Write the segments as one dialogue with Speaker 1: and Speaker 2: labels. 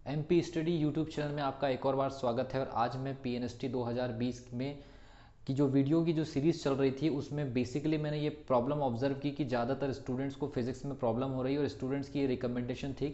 Speaker 1: MP study YouTube channel में आपका एक और बार स्वागत है। और आज मैं पीएनएसटी 2020 में की जो वीडियो की जो सीरीज़ चल रही थी उसमें बेसिकली मैंने ये प्रॉब्लम ऑब्जर्व की कि ज़्यादातर स्टूडेंट्स को फिजिक्स में प्रॉब्लम हो रही है और स्टूडेंट्स की ये रिकमेंडेशन थी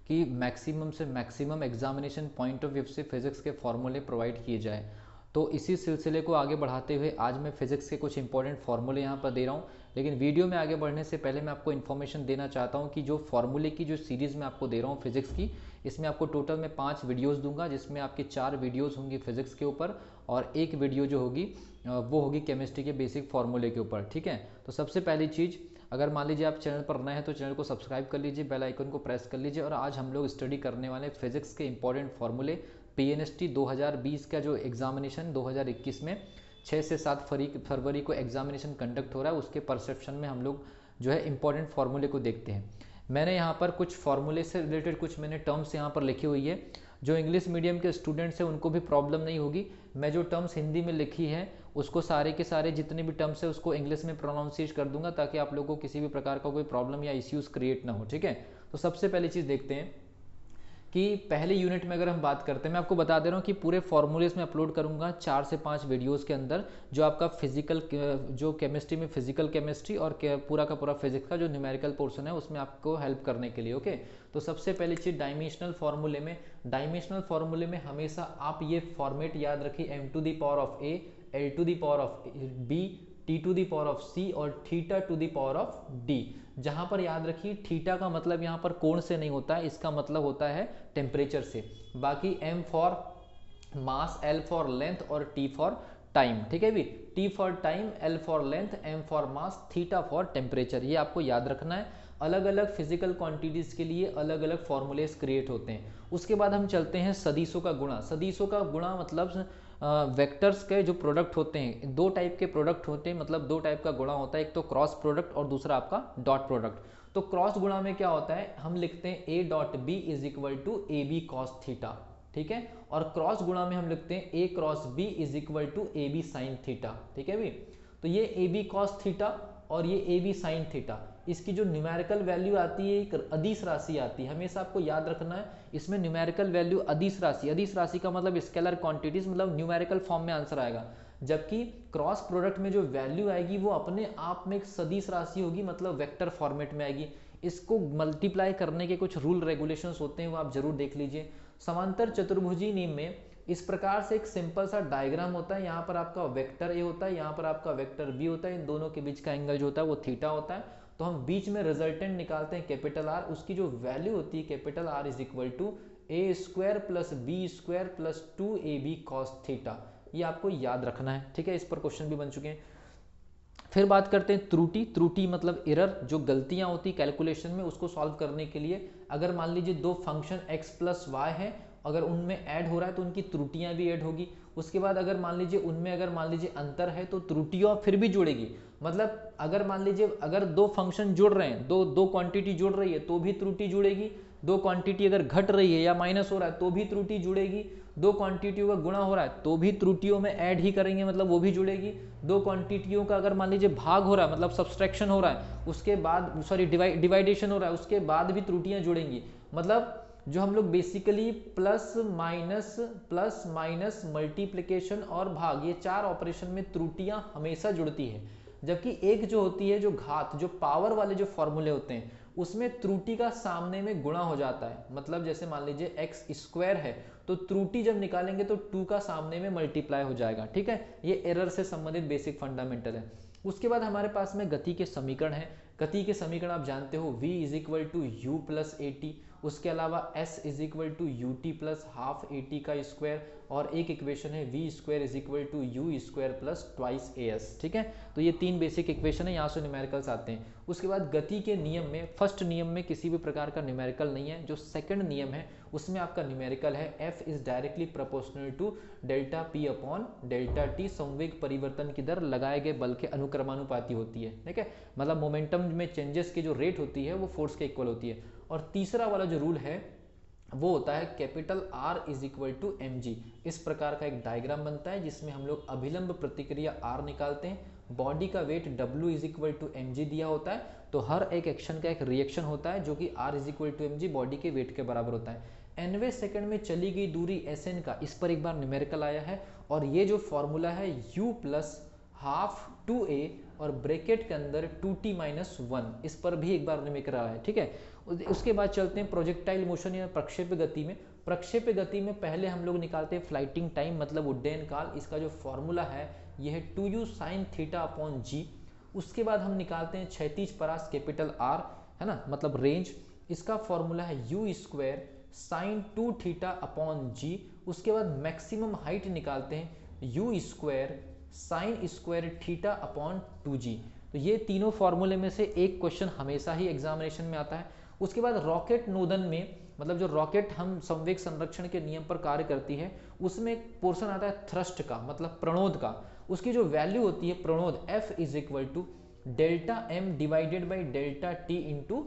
Speaker 1: कि मैक्सिमम से maximum examination point of view से फिजिक्स के फॉर्मूले प्रोवाइड किए जाए। तो इसी सिलसिले को आगे बढ़ाते हुए आज मैं फिजिक्स के कुछ इंपॉर्टेंट फार्मूले यहाँ पर दे रहा हूँ। लेकिन वीडियो में आगे बढ़ने से पहले मैं आपको इन्फॉर्मेशन देना चाहता हूँ कि जो फार्मूले की जो सीरीज़ मैं आपको दे रहा हूँ फिजिक्स की, इसमें आपको टोटल मैं 5 वीडियोस दूंगा, जिसमें आपकी 4 वीडियोस होंगी फिजिक्स के ऊपर और एक वीडियो जो होगी वो होगी केमिस्ट्री के बेसिक फार्मूले के ऊपर। ठीक है, तो सबसे पहली चीज़, अगर मान लीजिए आप चैनल पर नए हैं तो चैनल को सब्सक्राइब कर लीजिए, बेल आइकन को प्रेस कर लीजिए। और आज हम लोग स्टडी करने वाले फिजिक्स के इंपॉर्टेंट फार्मूले पीएनएसटी 2020 का जो एग्जामिनेशन 2021 में 6 से 7 फरवरी को एग्जामिनेशन कंडक्ट हो रहा है, उसके परसेप्शन में हम लोग जो है इंपॉर्टेंट फार्मूले को देखते हैं। मैंने यहाँ पर कुछ फार्मूले से रिलेटेड कुछ मैंने टर्म्स यहाँ पर लिखी हुई है। जो इंग्लिश मीडियम के स्टूडेंट्स हैं उनको भी प्रॉब्लम नहीं होगी। मैं जो टर्म्स हिंदी में लिखी है उसको सारे के सारे जितने भी टर्म्स है उसको इंग्लिश में प्रोनाउंसिएट कर दूंगा, ताकि आप लोगों को किसी भी प्रकार का कोई प्रॉब्लम या इश्यूज क्रिएट ना हो। ठीक है, तो सबसे पहली चीज़ देखते हैं कि पहले यूनिट में अगर हम बात करते हैं, मैं आपको बता दे रहा हूँ कि पूरे फॉर्मूलेस में अपलोड करूँगा 4 से 5 वीडियोस के अंदर, जो आपका फिजिकल जो केमिस्ट्री में फिजिकल केमिस्ट्री और पूरा का पूरा फिजिक्स का जो न्यूमेरिकल पोर्शन है उसमें आपको हेल्प करने के लिए। ओके, तो सबसे पहली चीज़ डायमेंशनल फार्मूले में हमेशा आप ये फॉर्मेट याद रखिए, m to the power of a, l to the power of b, t to the power of c और theta to the power of d। जहां पर याद रखिए थीटा का मतलब यहां पर कोण से नहीं होता है, इसका मतलब होता है टेम्परेचर से। बाकी m for mass, l for length और t फॉर टाइम। ठीक है भी, t for time, l for length, m for mass, theta for temperature, ये आपको याद रखना है। अलग अलग फिजिकल क्वांटिटीज के लिए अलग अलग फॉर्मूलेस क्रिएट होते हैं। उसके बाद हम चलते हैं सदिशों का गुणा। सदिशों का गुणा मतलब वेक्टर्स के जो प्रोडक्ट होते हैं, दो टाइप के प्रोडक्ट होते हैं, मतलब दो टाइप का गुणा होता है, एक तो क्रॉस प्रोडक्ट और दूसरा आपका डॉट प्रोडक्ट। तो क्रॉस गुणा में क्या होता है, हम लिखते हैं a dot B is equal to A B cos theta. ठीक है, और क्रॉस गुणा में हम लिखते हैं a cross b is equal to A B sine theta. ठीक है भी, तो ये ए बी कॉस थीटा और ये ए बी साइन थीटा, इसकी जो न्यूमेरिकल वैल्यू आती है एक अदिश राशि आती है, हमेशा आपको याद रखना है। इसमें न्यूमेरिकल वैल्यू अदिश राशि का मतलब स्केलर क्वांटिटीज, मतलब न्यूमेरिकल फॉर्म में आंसर आएगा। जबकि क्रॉस प्रोडक्ट में जो वैल्यू आएगी वो अपने आप में एक सदिश राशि होगी, मतलब वेक्टर फॉर्मेट में आएगी। इसको मल्टीप्लाई करने के कुछ रूल रेगुलेशंस होते हैं, वो आप जरूर देख लीजिए। समांतर चतुर्भुजी नियम में इस प्रकार से एक सिंपल सा डायग्राम होता है। यहाँ पर आपका वेक्टर ए होता है, यहाँ पर आपका वेक्टर बी होता है, इन दोनों के बीच का एंगल जो होता है वो थीटा होता है। तो हम बीच में रिजल्टेंट निकालते हैं कैपिटल आर, उसकी जो वैल्यू होती है capital R is equal to A square plus B square plus 2ab cos theta. ये आपको याद रखना है। ठीक है, इस पर क्वेश्चन भी बन चुके हैं। फिर बात करते हैं त्रुटि मतलब एरर, जो गलतियां होती कैलकुलेशन में, उसको सॉल्व करने के लिए अगर मान लीजिए दो फंक्शन x प्लस वाई है, अगर उनमें ऐड हो रहा है तो उनकी त्रुटियां भी ऐड होगी। उसके बाद अगर मान लीजिए उनमें अगर मान लीजिए अंतर है तो त्रुटियां फिर भी जुड़ेगी। मतलब अगर मान लीजिए अगर दो फंक्शन जुड़ रहे हैं, दो क्वांटिटी जुड़ रही है तो भी त्रुटि जुड़ेगी। दो क्वांटिटी अगर घट रही है या माइनस हो रहा है तो भी त्रुटि जुड़ेगी। दो क्वांटिटियों का गुणा हो रहा है तो भी त्रुटियों में ऐड ही करेंगे, मतलब वो भी जुड़ेगी। दो क्वांटिटियों का अगर मान लीजिए भाग हो रहा है, मतलब सब्सट्रैक्शन हो रहा है, उसके बाद सॉरी डिवाइडेशन हो रहा है, उसके बाद भी त्रुटियां जुड़ेंगी। मतलब जो हम लोग बेसिकली प्लस माइनस मल्टीप्लिकेशन और भाग, ये 4 ऑपरेशन में त्रुटियां हमेशा जुड़ती है। जबकि एक जो होती है जो घात, जो पावर वाले जो फॉर्मूले होते हैं, उसमें त्रुटि का सामने में गुणा हो जाता है। मतलब जैसे मान लीजिए एक्स स्क्वायर है तो त्रुटि जब निकालेंगे तो 2 का सामने में मल्टीप्लाई हो जाएगा। ठीक है, ये एरर से संबंधित बेसिक फंडामेंटल है। उसके बाद हमारे पास में गति के समीकरण है। गति के समीकरण आप जानते हो, v is equal to U plus A T, उसके अलावा s is equal to U T plus half A T का स्क्वायर, और एक इक्वेशन है v square is equal to U square plus twice A S. ठीक है, तो ये 3 बेसिक इक्वेशन है, यहाँ से न्यूमेरिकल्स आते हैं। उसके बाद गति के नियम में फर्स्ट नियम में किसी भी प्रकार का न्यूमेरिकल नहीं है। जो सेकंड नियम है उसमें आपका न्यूमेरिकल है, f is directly proportional to delta p upon delta t, संवेग परिवर्तन की दर लगाए गए बल के अनुक्रमानुपाती होती है। ठीक है, मतलब मोमेंटम में चेंजेस की जो रेट होती है वो फोर्स के इक्वल होती है। और तीसरा वाला जो रूल है वो होता है capital R is equal to M G. इस प्रकार का एक डायग्राम बनता है जिसमें हम लोग अभिलंब प्रतिक्रिया R निकालते हैं, बॉडी का weight W is equal to M G दिया होता है, तो हर एक एक्शन का एक रिएक्शन होता है जो कि R is equal to M G body के वेट के बराबर होता है। nवें सेकंड में चली गई दूरी Sn का, इस पर एक बार न्यूमेरिकल आया है, और ये जो फॉर्मूला है u प्लस हाफ 2a और ब्रैकेट के अंदर 2t माइनस 1, इस पर भी एक बार न्यूमेरिकल आया है, ठीक है। उसके बाद चलते हैं प्रोजेक्टाइल मोशन या प्रक्षेप गति में। प्रक्षेप गति में पहले हम लोग निकालते हैं फ्लाइटिंग टाइम मतलब उड्डयन काल, इसका जो फॉर्मूला है यह है 2u sin theta upon g। उसके बाद हम निकालते हैं क्षैतिज परास कैपिटल R, है ना, मतलब रेंज, इसका फॉर्मूला है u square sine 2 theta upon g। उसके बाद मैक्सिमम हाइट निकालते हैं u square sine square theta upon 2g। तो ये तीनों फॉर्मूले में से एक क्वेश्चन हमेशा ही एग्जामिनेशन में आता है। उसके बाद रॉकेट नोदन में, मतलब जो रॉकेट हम संवेग संरक्षण के नियम पर कार्य करती है, उसमें एक पोर्शन आता है थ्रस्ट का, मतलब प्रणोद का। उसकी जो वैल्यू होती है प्रणोद F is equal to delta m divided by delta t into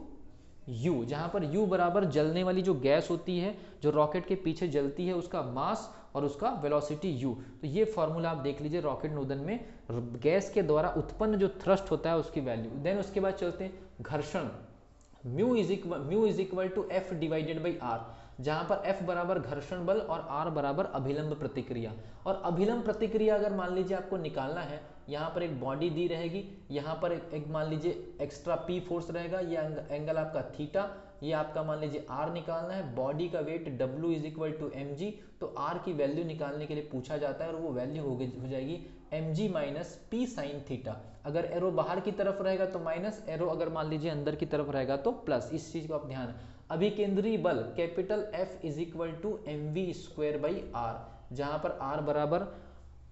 Speaker 1: U, जहां पर U बराबर जलने वाली जो गैस होती है जो रॉकेट के पीछे जलती है, उसका मास और उसका वेलोसिटी U। तो ये फॉर्मूला आप देख लीजिए रॉकेट नोदन में गैस के द्वारा उत्पन्न जो थ्रस्ट होता है उसकी वैल्यू। देन उसके बाद चलते हैं घर्षण, mu is equal to F divided by R, जहां पर F बराबर घर्षण बल और R बराबर अभिलंब प्रतिक्रिया। और अभिलंब प्रतिक्रिया अगर मान लीजिए आपको निकालना है, यहाँ पर एक बॉडी दी रहेगी, यहाँ पर एक मान लीजिए एक्स्ट्रा P फोर्स रहेगा, ये एंगल आपका थीटा, ये आपका मान लीजिए R निकालना है, बॉडी का weight W is equal to mg। तो R की वैल्यू निकालने के लिए पूछा जाता है और वो वैल्यू हो जाएगी mg minus P sine theta. अगर एरो बाहर की तरफ रहेगा तो माइनस, एरो अगर मान लीजिए अंदर की तरफ रहेगा तो प्लस, इस चीज को आप ध्यान। अभिकेंद्रीय बल capital F is equal to mv square by R, जहां पर R बराबर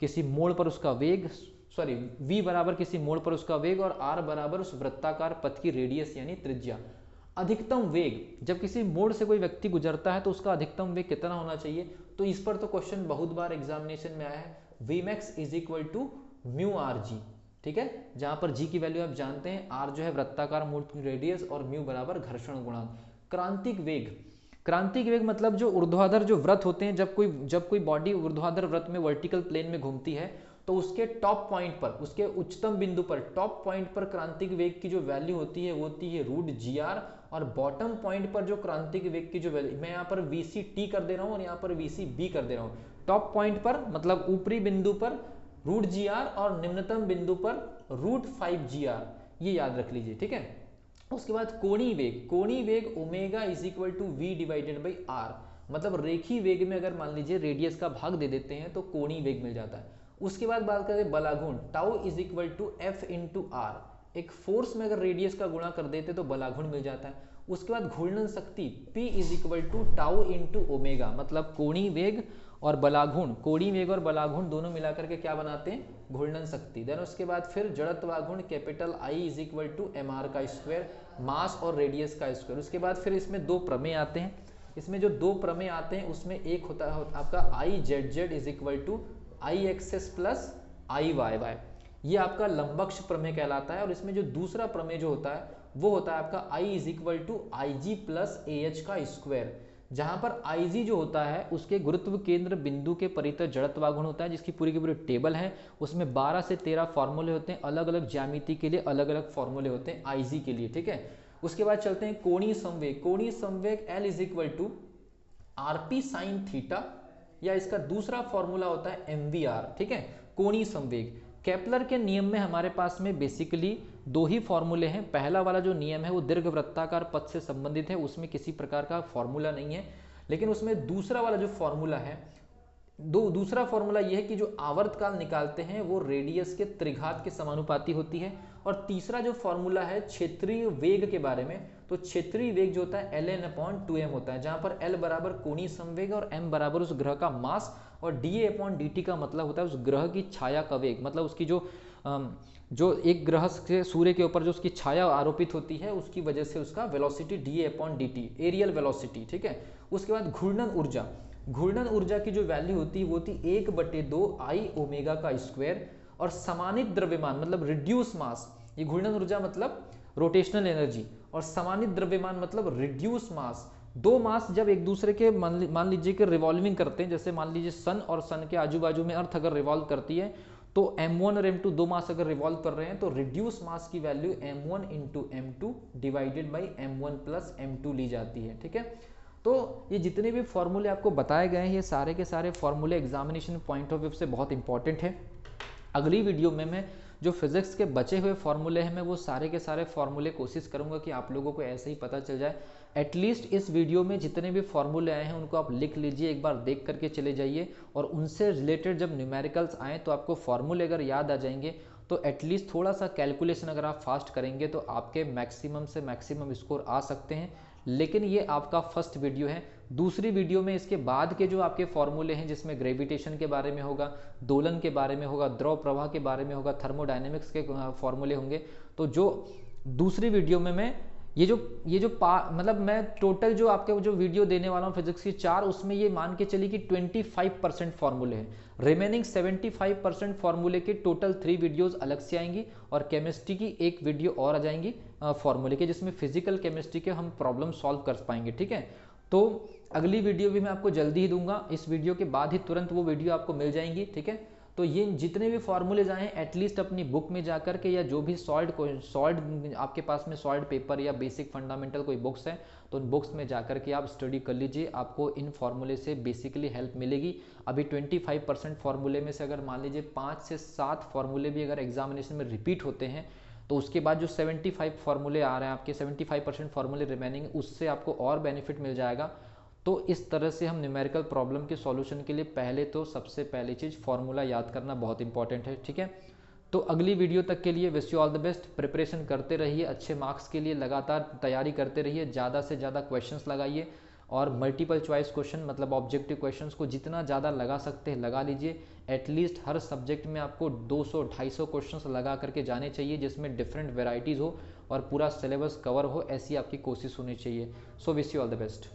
Speaker 1: किसी मोड़ पर उसका वेग, सॉरी v बराबर किसी मोड़ पर उसका वेग और R बराबर उस वृत्ताकार पथ की रेडियस यानी त्रिज्या। अधिकतम वेग, जब किसी मोड़ से कोई व्यक्ति गुजरता है तो उसका अधिकतम वेग कितना होना चाहिए, तो इस पर तो क्वेश्चन बहुत बार एग्जामिनेशन में आया है, Vmax is equal to mu RG, ठीक है, जहां पर G की वैल्यू आप जानते हैं, R जो है वृत्ताकार मोड़ की रेडियस और म्यू बराबर घर्षण गुणांक। क्रांतिक वेग, क्रांतिक वेग मतलब जो ऊर्ध्वाधर जो वृत्त होते हैं, जब कोई बॉडी ऊर्ध्वाधर वृत्त में वर्टिकल प्लेन में घूमती है तो उसके टॉप पॉइंट पर, उसके उच्चतम बिंदु पर, टॉप पॉइंट पर क्रांतिक वेग की जो वैल्यू होती है वो होती है रूट GR, और बॉटम पॉइंट पर जो क्रांतिक वेग की जो वैल्यू, मैं यहाँ पर VCT कर दे रहा हूँ और यहाँ पर VCB कर दे रहा हूँ। टॉप पॉइंट पर मतलब ऊपरी बिंदु पर रूट GR और निम्नतम बिंदु पर रूट 5GR, ये याद रख लीजिए, ठीक है। उसके बाद कोणीय वेग, कोणीय वेग omega is equal to V divided by R, मतलब रेखीय वेग में अगर मान लीजिए रेडियस का भाग दे देते हैं तो कोणीय वेग मिल जाता है। उसके बाद बात करें बलाघूर्ण, tau is equal to F into R, एक फोर्स में अगर रेडियस का गुणा कर देते तो बलाघूर्ण मिल जाता है। उसके बाद घूर्णन शक्ति P is equal to tau into omega, मतलब कोणीय वेग और बलाघूर्ण, कोणीय वेग और बलाघूर्ण दोनों मिलाकर के क्या बनाते हैं, घूर्णन शक्ति। देन उसके बाद फिर जड़त्वाघूर्ण capital I is equal to mr का स्क्वायर, मास और रेडियस का स्क्वायर। उसके बाद फिर इसमें दो प्रमेय आते हैं, इसमें जो दो प्रमेय आते हैं उसमें एक होता है आपका IZZ is equal to IXS plus IYY, ये आपका लंबक्ष प्रमेय कहलाता है। और इसमें जो दूसरा प्रमेय जो होता है वो होता है आपका I is equal to IG plus AH का स्क्वायर, जहां पर IG जो होता है उसके गुरुत्व केंद्र बिंदु के परितः जड़त्वाघूर्ण होता है, जिसकी पूरी की पूरी टेबल है, उसमें 12 से 13 फॉर्मूले होते हैं, अलग अलग ज्यामिति के लिए अलग अलग फॉर्मूले होते हैं IG के लिए, ठीक है। उसके बाद चलते हैं कोणीय संवेग, कोणीय संवेग L is equal to RP sine theta, या इसका दूसरा फॉर्मूला होता है MVR, ठीक है, कोणीय संवेग। केपलर के नियम में हमारे पास में बेसिकली दो ही फॉर्मूले हैं। पहला वाला जो नियम है वो दीर्घवृत्ताकार पथ से संबंधित है, उसमें किसी प्रकार का फॉर्मूला नहीं है। लेकिन उसमें दूसरा वाला जो फॉर्मूला है, दूसरा फॉर्मूला यह है कि जो आवर्तकाल निकालते हैं वो रेडियस के त्रिघात के समानुपाती होती है। और तीसरा जो फॉर्मूला है क्षेत्रीय वेग के बारे में, तो क्षेत्रीय वेग जो होता है ln/2m होता है, जहां पर L बराबर कोणीय संवेग और m बराबर उस ग्रह का मास और dA/dt का मतलब होता है उस ग्रह की छाया का वेग, मतलब उसकी जो एक ग्रह से सूर्य के ऊपर जो उसकी छाया आरोपित होती है उसकी वजह से उसका वेलोसिटी dA/dt, एरियल वेलोसिटी, ठीक है। उसके बाद घूर्णन ऊर्जा, घूर्णन ऊर्जा की जो वैल्यू होती है वो होती 1/2 I ओमेगा का स्क्वायर, और समानित द्रव्यमान मतलब रिड्यूस मास, ये घूर्णन ऊर्जा मतलब रोटेशनल एनर्जी, और समानित द्रव्यमान मतलब रिड्यूस मास। दो मास जब एक दूसरे के मान लीजिए कि रिवॉल्विंग करते हैं, जैसे मान लीजिए सन और सन के आजू बाजू में अर्थ अगर रिवॉल्व करती है तो m1 और m2 दो मास अगर रिवॉल्व कर रहे हैं तो रिड्यूस मास की value m1 into m2 divided by m1 plus m2 ली जाती है, ठीक है। तो ये जितने भी फॉर्मूले आपको बताए गए हैं, ये सारे के सारे फॉर्मूले एग्जामिनेशन पॉइंट ऑफ व्यू से बहुत इंपॉर्टेंट है। अगली वीडियो में मैं जो फिजिक्स के बचे हुए फॉर्मूले हैं, मैं वो सारे के सारे फॉर्मूले कोशिश करूंगा कि आप लोगों को ऐसे ही पता चल जाए। एटलीस्ट इस वीडियो में जितने भी फॉर्मूले आए हैं उनको आप लिख लीजिए, एक बार देख करके चले जाइए, और उनसे रिलेटेड जब न्यूमेरिकल्स आए तो आपको फॉर्मूले अगर याद आ जाएंगे तो एटलीस्ट थोड़ा सा कैलकुलेशन अगर आप फास्ट करेंगे तो आपके मैक्सिमम से मैक्सिमम स्कोर आ सकते हैं। लेकिन ये आपका फर्स्ट वीडियो है। दूसरी वीडियो में इसके बाद के जो आपके फॉर्मूले हैं, जिसमें ग्रेविटेशन के बारे में होगा, दोलन के बारे में होगा, द्रव प्रवाह के बारे में होगा, थर्मोडायनेमिक्स के फॉर्मूले होंगे, तो जो दूसरी वीडियो में मैं ये जो मतलब मैं टोटल जो आपके जो वीडियो देने वाला हूँ फिजिक्स की 4, उसमें ये मान के चलिए कि 25% फॉर्मूले हैं। रिमेनिंग 75% फॉर्मूले के टोटल 3 वीडियोस अलग से आएंगी, और केमिस्ट्री की एक वीडियो और आ जाएंगी फॉर्मूले के, जिसमें फिजिकल केमिस्ट्री के हम प्रॉब्लम सॉल्व कर पाएंगे। ठीक है, तो अगली वीडियो भी मैं आपको जल्दी ही दूंगा, इस वीडियो के बाद ही तुरंत वो वीडियो आपको मिल जाएंगी। ठीक है, तो ये जितने भी फॉर्मूलेज आए हैं एटलीस्ट अपनी बुक में जाकर के, या जो भी सॉल्ड आपके पास में सॉल्ड पेपर या बेसिक फंडामेंटल कोई बुक्स है तो उन बुक्स में जाकर के आप स्टडी कर लीजिए, आपको इन फॉर्मूले से बेसिकली हेल्प मिलेगी। अभी 25% फॉर्मूले में से अगर मान लीजिए 5 से 7 फॉर्मूले भी अगर एग्जामिनेशन में रिपीट होते हैं, तो उसके बाद जो 75 फॉर्मूले आ रहे हैं आपके, 75% फॉर्मूले रिमेनिंग, उससे आपको और बेनिफिट मिल जाएगा। तो इस तरह से हम न्यूमेरिकल प्रॉब्लम के सॉल्यूशन के लिए पहले तो सबसे पहली चीज़ फॉर्मूला याद करना बहुत इंपॉर्टेंट है। ठीक है, तो अगली वीडियो तक के लिए wish you all the best. Preparation करते रहिए, अच्छे मार्क्स के लिए लगातार तैयारी करते रहिए, ज़्यादा से ज़्यादा क्वेश्चंस लगाइए, और मल्टीपल चॉइस क्वेश्चन मतलब ऑब्जेक्टिव क्वेश्चंस को जितना ज़्यादा लगा सकते हैं लगा लीजिए। एटलीस्ट हर सब्जेक्ट में आपको 200-250 क्वेश्चंस लगा करके जाने चाहिए, जिसमें डिफरेंट वेराइटीज़ हो और पूरा सिलेबस कवर हो, ऐसी आपकी कोशिश होनी चाहिए। So wish you all the best.